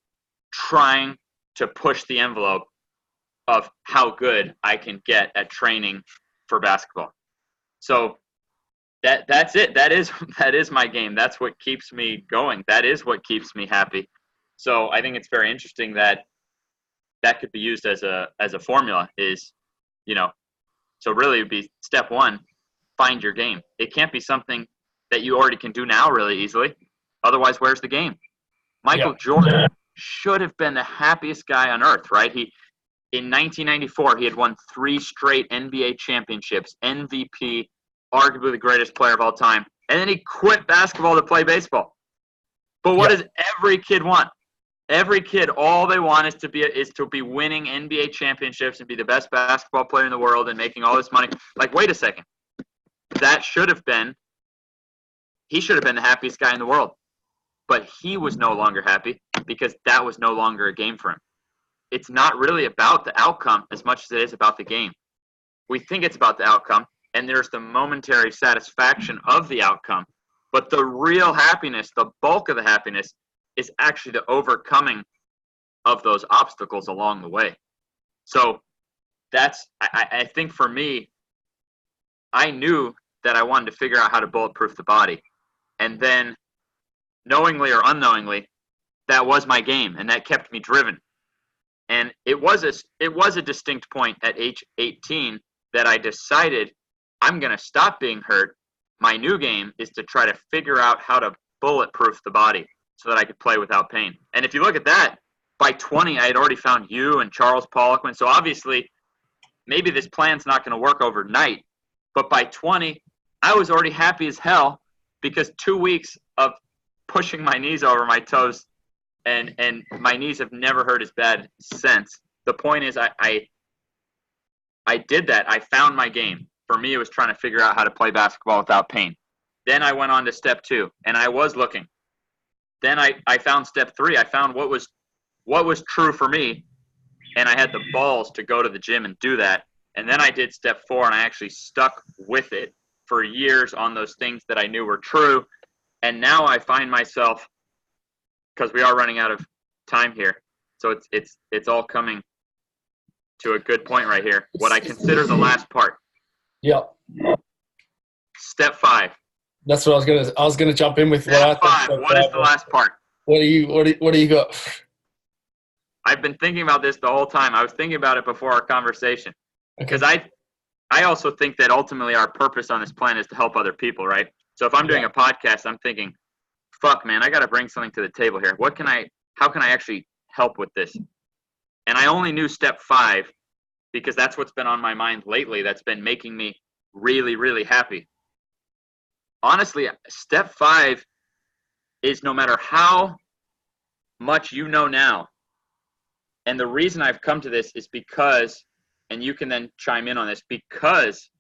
Speaker 2: trying to push the envelope of how good I can get at training for basketball. So that's it. That is my game. That's what keeps me going. That is what keeps me happy. So I think it's very interesting that could be used as a formula, is, so really it would be step one, find your game. It can't be something that you already can do now really easily. Otherwise, where's the game? Michael Jordan should have been the happiest guy on earth, right? In 1994, he had won 3 straight NBA championships, MVP, arguably the greatest player of all time. And then he quit basketball to play baseball. But what does every kid want? Every kid, all they want is to be winning NBA championships and be the best basketball player in the world and making all this money. Wait a second. He should have been the happiest guy in the world. But he was no longer happy, because that was no longer a game for him. It's not really about the outcome as much as it is about the game. We think it's about the outcome, and there's the momentary satisfaction of the outcome. But the real happiness, the bulk of the happiness, is actually the overcoming of those obstacles along the way. So I think for me, I knew that I wanted to figure out how to bulletproof the body. And then, knowingly or unknowingly, that was my game, and that kept me driven. And it was a distinct point at age 18 that I decided I'm going to stop being hurt. My new game is to try to figure out how to bulletproof the body so that I could play without pain. And if you look at that, by 20, I had already found you and Charles Poliquin. So obviously, maybe this plan's not going to work overnight. But by 20, I was already happy as hell, because 2 weeks of pushing my knees over my toes, and my knees have never hurt as bad since. The point is, I did that. I found my game. For me, it was trying to figure out how to play basketball without pain. Then I went on to step 2, and I was looking. Then I found step 3. I found what was true for me, and I had the balls to go to the gym and do that. And then I did step 4, and I actually stuck with it for years on those things that I knew were true. And now I find myself, because we are running out of time here, so it's all coming to a good point right here. What I consider the last part.
Speaker 1: Yep.
Speaker 2: Step 5.
Speaker 1: That's what I was gonna jump in with.
Speaker 2: Step 5. What is the last part?
Speaker 1: What do you got?
Speaker 2: I've been thinking about this the whole time. I was thinking about it before our conversation, because I also think that ultimately our purpose on this planet is to help other people, right? So if I'm doing a podcast, I'm thinking, fuck, man, I got to bring something to the table here. How can I actually help with this? And I only knew step 5 because that's what's been on my mind lately. That's been making me really, really happy. Honestly, step 5 is no matter how much you know now. And the reason I've come to this is because, and you can then chime in on this, because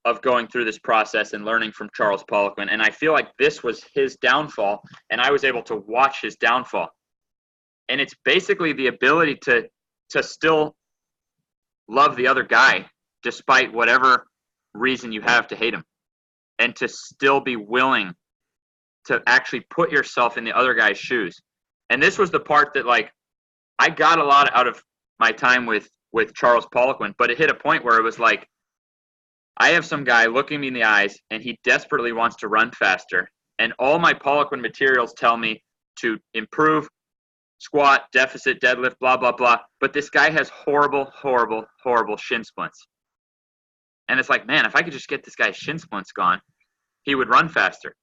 Speaker 2: of going through this process and learning from Charles Poliquin. And I feel like this was his downfall, and I was able to watch his downfall. And it's basically the ability to still love the other guy despite whatever reason you have to hate him, and to still be willing to actually put yourself in the other guy's shoes. And this was the part that, like, I got a lot out of my time with Charles Poliquin, but it hit a point where it was like, I have some guy looking me in the eyes and he desperately wants to run faster. And all my Poliquin materials tell me to improve squat, deficit, deadlift, blah, blah, blah. But this guy has horrible, horrible, horrible shin splints. And it's like, man, if I could just get this guy's shin splints gone, he would run faster.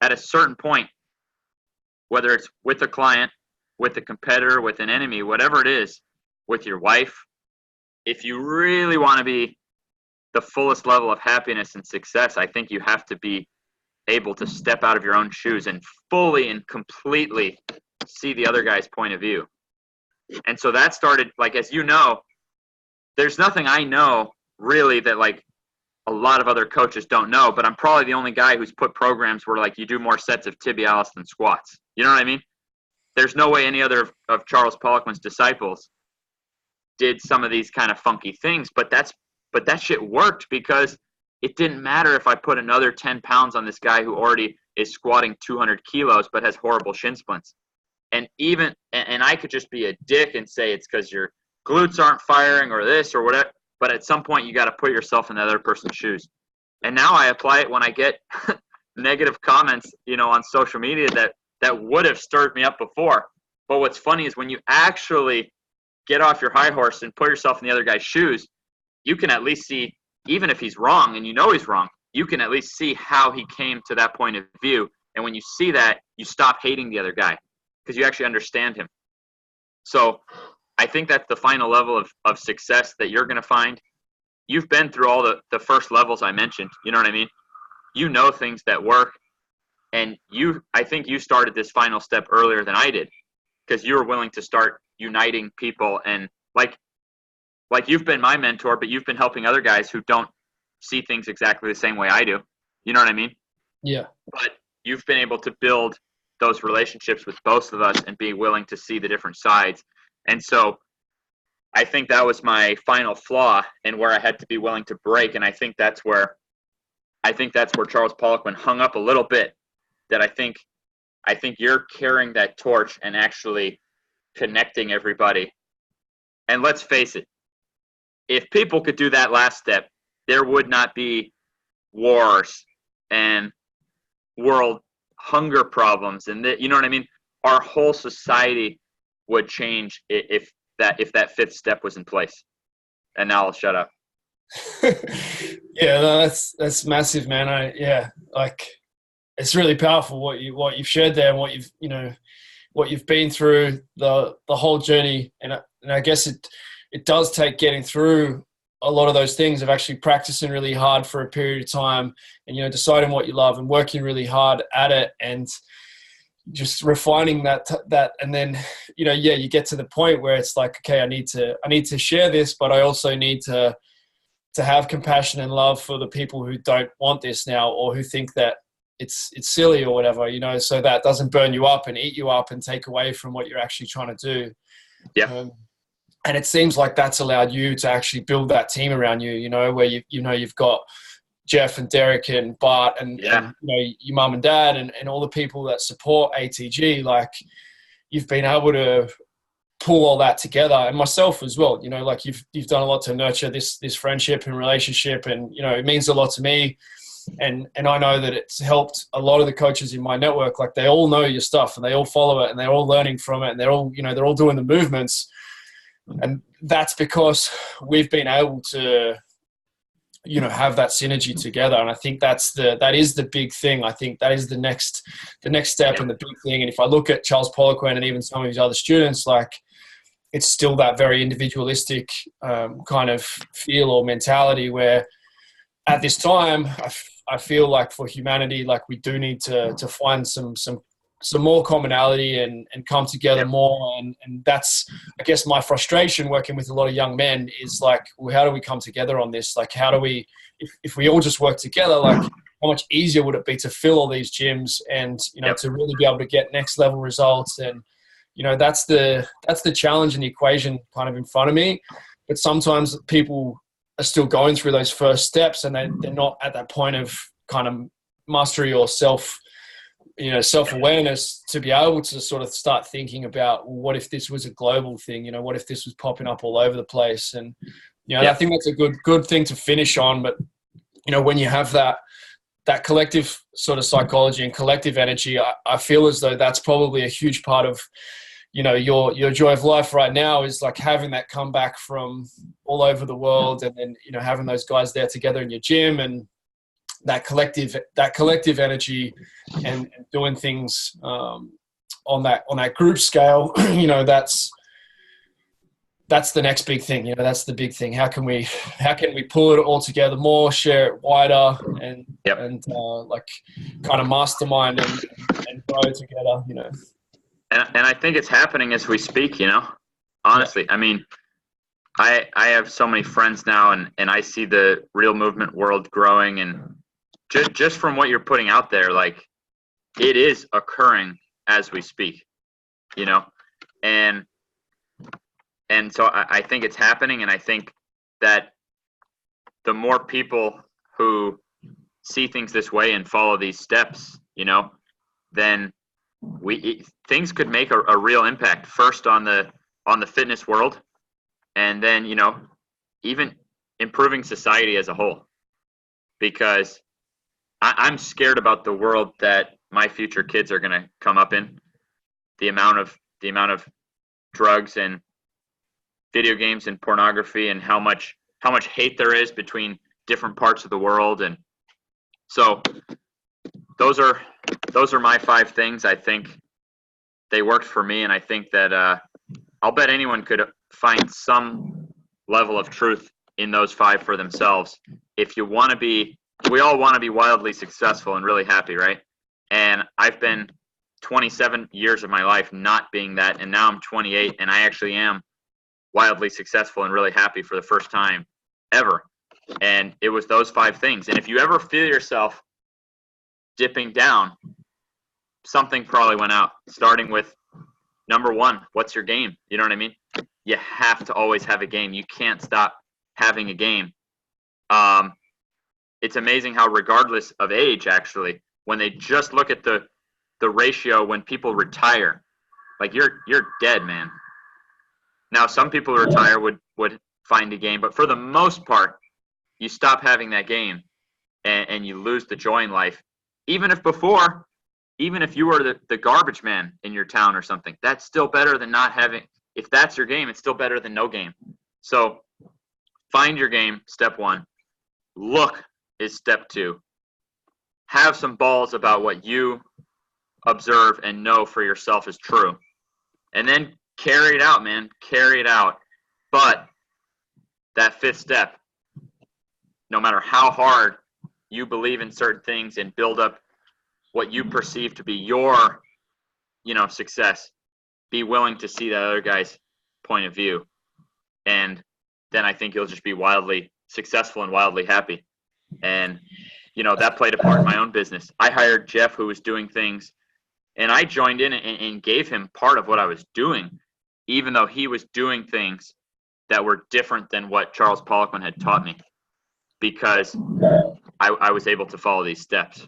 Speaker 2: At a certain point, whether it's with a client, with a competitor, with an enemy, whatever it is, with your wife, if you really want to be the fullest level of happiness and success, I think you have to be able to step out of your own shoes and fully and completely see the other guy's point of view. And so that started, like, as you know, there's nothing I know really that, like, a lot of other coaches don't know, but I'm probably the only guy who's put programs where, like, you do more sets of tibialis than squats. You know what I mean? There's no way any other of Charles Poliquin's disciples did some of these kind of funky things, but that shit worked because it didn't matter if I put another 10 pounds on this guy who already is squatting 200 kilos but has horrible shin splints. And I could just be a dick and say it's because your glutes aren't firing or this or whatever, but at some point you got to put yourself in the other person's shoes. And now I apply it when I get negative comments, on social media that would have stirred me up before. But what's funny is when you actually get off your high horse and put yourself in the other guy's shoes, you can at least see, even if he's wrong and he's wrong, you can at least see how he came to that point of view. And when you see that, you stop hating the other guy because you actually understand him. So I think that's the final level of success that you're going to find. You've been through all the first levels I mentioned. You know what I mean? You know things that work. And I think you started this final step earlier than I did because you were willing to start uniting people. And like you've been my mentor, but you've been helping other guys who don't see things exactly the same way I do. You know what I mean?
Speaker 1: Yeah.
Speaker 2: But you've been able to build those relationships with both of us and be willing to see the different sides. And so I think that was my final flaw and where I had to be willing to break. And I think that's where Charles Poliquin hung up a little bit, that I think you're carrying that torch and actually connecting everybody. And let's face it, if people could do that last step, there would not be wars and world hunger problems. And you know what I mean? Our whole society would change if that fifth step was in place. And now I'll shut up.
Speaker 1: Yeah, no, that's massive, man. It's really powerful what you've shared there and what you've been through the whole journey. And I guess it does take getting through a lot of those things of actually practicing really hard for a period of time and, deciding what you love and working really hard at it and just refining that. And then, you get to the point where it's like, okay, I need to share this, but I also need to have compassion and love for the people who don't want this now or who think that it's silly or whatever, so that doesn't burn you up and eat you up and take away from what you're actually trying to do.
Speaker 2: Yeah.
Speaker 1: And it seems like that's allowed you to actually build that team around you, where you've got Jeff and Derek and Bart and your mum and dad and all the people that support ATG. Like, you've been able to pull all that together, and myself as well. You've done a lot to nurture this friendship and relationship, and it means a lot to me. And I know that it's helped a lot of the coaches in my network. Like, they all know your stuff and they all follow it and they're all learning from it and they're all doing the movements. And that's because we've been able to, have that synergy together. And I think that is the big thing. I think that is the next step and the big thing. And if I look at Charles Poliquin and even some of his other students, like, it's still that very individualistic kind of feel or mentality where at this time, I feel like for humanity, like, we do need to find some some more commonality and come together more. And that's, I guess, my frustration working with a lot of young men is like, well, how do we come together on this? Like, how do we, if we all just work together, like how much easier would it be to fill all these gyms and, you know, to really be able to get next level results? And, you know, that's the challenge and the equation kind of in front of me. But sometimes people are still going through those first steps and they're not at that point of kind of mastery or self-awareness to be able to sort of start thinking about, well, what if this was a global thing? You know, what if this was popping up all over the place? And, you know, I think that's a good thing to finish on. But, you know, when you have that collective sort of psychology and collective energy, I feel as though that's probably a huge part of, you know, your joy of life right now is like having that comeback from all over the world, and then, you know, having those guys there together in your gym and that collective energy and doing things on that group scale. You know, that's the next big thing. You know, that's the big thing. How can we pull it all together more, share it wider, and like kind of mastermind and grow together, you know.
Speaker 2: And I think it's happening as we speak, you know, honestly. I mean, I have so many friends now, and I see the real movement world growing, and just from what you're putting out there, like, it is occurring as we speak, you know, and so I think it's happening. And I think that the more people who see things this way and follow these steps, you know, then things could make a real impact, first on the fitness world, and then, you know, even improving society as a whole. Because I'm scared about the world that my future kids are going to come up in. The amount of drugs and video games and pornography, and how much hate there is between different parts of the world. And so those are my 5 things. I think they worked for me, and I think that I'll bet anyone could find some level of truth in those 5 for themselves. If you want to be, we all want to be wildly successful and really happy, right? And I've been 27 years of my life not being that, and now I'm 28, and I actually am wildly successful and really happy for the first time ever. And it was those 5 things. And if you ever feel yourself dipping down, something probably went out. Starting with number 1, what's your game? You know what I mean? You have to always have a game. You can't stop having a game. It's amazing how, regardless of age, actually, when they just look at the ratio when people retire, like, you're dead, man. Now, some people who retire would find a game, but for the most part, you stop having that game and you lose the joy in life. Even if you were the garbage man in your town or something, that's still better than not having. If that's your game, it's still better than no game. So find your game, step 1. Look is step 2. Have some balls about what you observe and know for yourself is true. And then carry it out, man. Carry it out. But that 5th step, no matter how hard you believe in certain things and build up what you perceive to be your, you know, success, be willing to see that other guy's point of view. And then I think you'll just be wildly successful and wildly happy. And, you know, that played a part in my own business. I hired Jeff, who was doing things, and I joined in and gave him part of what I was doing, even though he was doing things that were different than what Charles Poliquin had taught me, because I was able to follow these steps.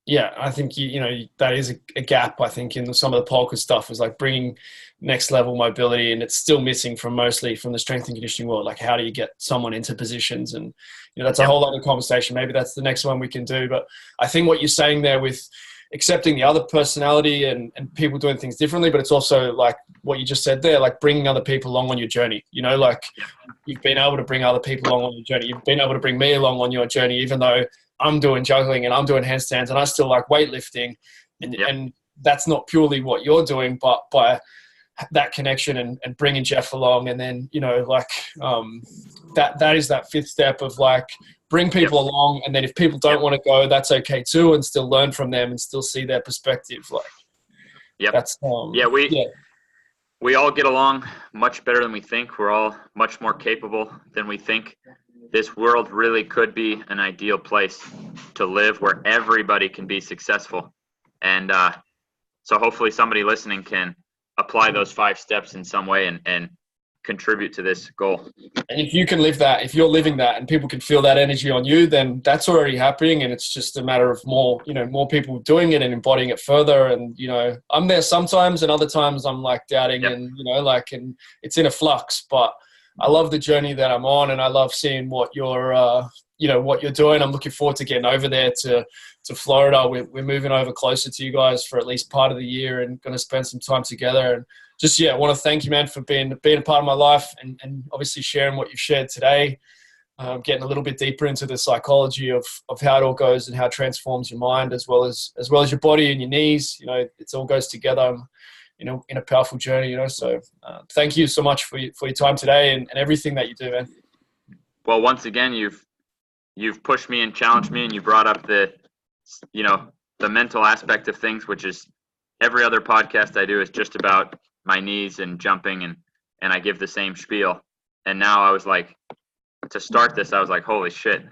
Speaker 1: Yeah, I think, you know, that is a gap, I think, in some of the Poliquin stuff, is like bringing next level mobility, and it's still missing mostly from the strength and conditioning world. Like, how do you get someone into positions? And, you know, that's a whole other conversation. Maybe that's the next one we can do. But I think what you're saying there with accepting the other personality and people doing things differently, but it's also like what you just said there, like bringing other people along on your journey. You know, like you've been able to bring other people along on your journey. You've been able to bring me along on your journey, even though I'm doing juggling and I'm doing handstands and I still like weightlifting, and that's not purely what you're doing, but by that connection and bringing Jeff along. And then, you know, like that is that 5th step of like, bring people along. And then if people don't want to go, that's okay too, and still learn from them and still see their perspective. Like,
Speaker 2: Yep.
Speaker 1: That's
Speaker 2: yeah, we all get along much better than we think. We're all much more capable than we think. This world really could be an ideal place to live where everybody can be successful. And so hopefully somebody listening can apply those 5 steps in some way and contribute to this goal.
Speaker 1: And if you can live that, if you're living that and people can feel that energy on you, then that's already happening. And it's just a matter of more people doing it and embodying it further. And, I'm there sometimes and other times I'm like doubting and, and it's in a flux, but I love the journey that I'm on and I love seeing what you're doing. I'm looking forward to getting over there to Florida. We're moving over closer to you guys for at least part of the year and going to spend some time together. And just, I want to thank you, man, for being a part of my life and obviously sharing what you've shared today. Getting a little bit deeper into the psychology of how it all goes and how it transforms your mind as well as your body and your knees. It all goes together, in a powerful journey. So thank you so much for your time today and everything that you do, man.
Speaker 2: Well, once again, you've pushed me and challenged me, and you brought up the mental aspect of things, which is every other podcast I do is just about my knees and jumping and I give the same spiel. And now I was like, to start this, I was like, holy shit,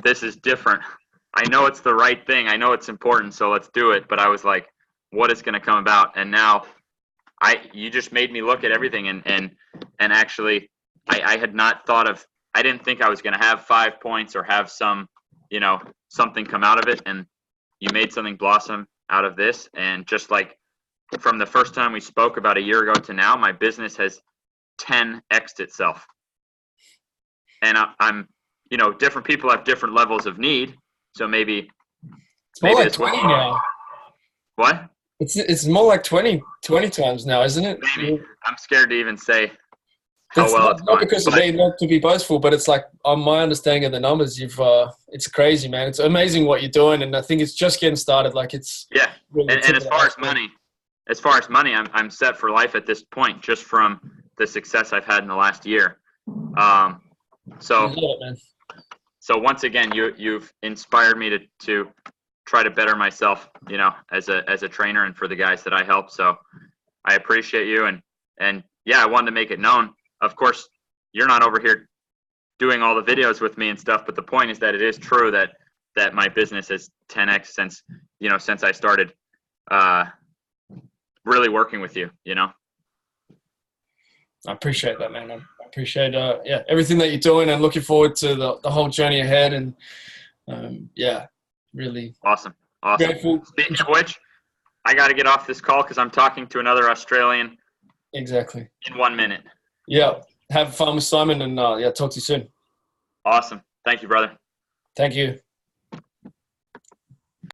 Speaker 2: this is different. I know it's the right thing. I know it's important. So let's do it. But I was like, what is going to come about? And now you just made me look at everything and actually I had not thought of, I didn't think I was going to have 5 points or have some, something come out of it. And you made something blossom out of this. And just like from the first time we spoke about a year ago to now, my business has 10x'd itself. And I'm, different people have different levels of need. So maybe
Speaker 1: it's more like 20 now.
Speaker 2: What?
Speaker 1: It's more like 20 times now, isn't it?
Speaker 2: Maybe. I'm scared to even say how well it's
Speaker 1: not
Speaker 2: going.
Speaker 1: Because of me, not to be boastful, but it's like on my understanding of the numbers, it's crazy, man. It's amazing what you're doing, and I think it's just getting started. Like it's
Speaker 2: really and as far as money, I'm set for life at this point, just from the success I've had in the last year. So once again, you've inspired me to try to better myself, as a trainer and for the guys that I help. So I appreciate you. And yeah, I wanted to make it known. Of course, you're not over here doing all the videos with me and stuff, but the point is that it is true that my business is 10x since I started, really working with you,
Speaker 1: I appreciate that, man. I appreciate, everything that you're doing and looking forward to the whole journey ahead. And really
Speaker 2: awesome.
Speaker 1: Grateful.
Speaker 2: Speaking of which, I got to get off this call because I'm talking to another Australian.
Speaker 1: Exactly.
Speaker 2: In 1 minute.
Speaker 1: Yeah. Have fun with Simon and talk to you soon.
Speaker 2: Awesome. Thank you, brother.
Speaker 1: Thank you.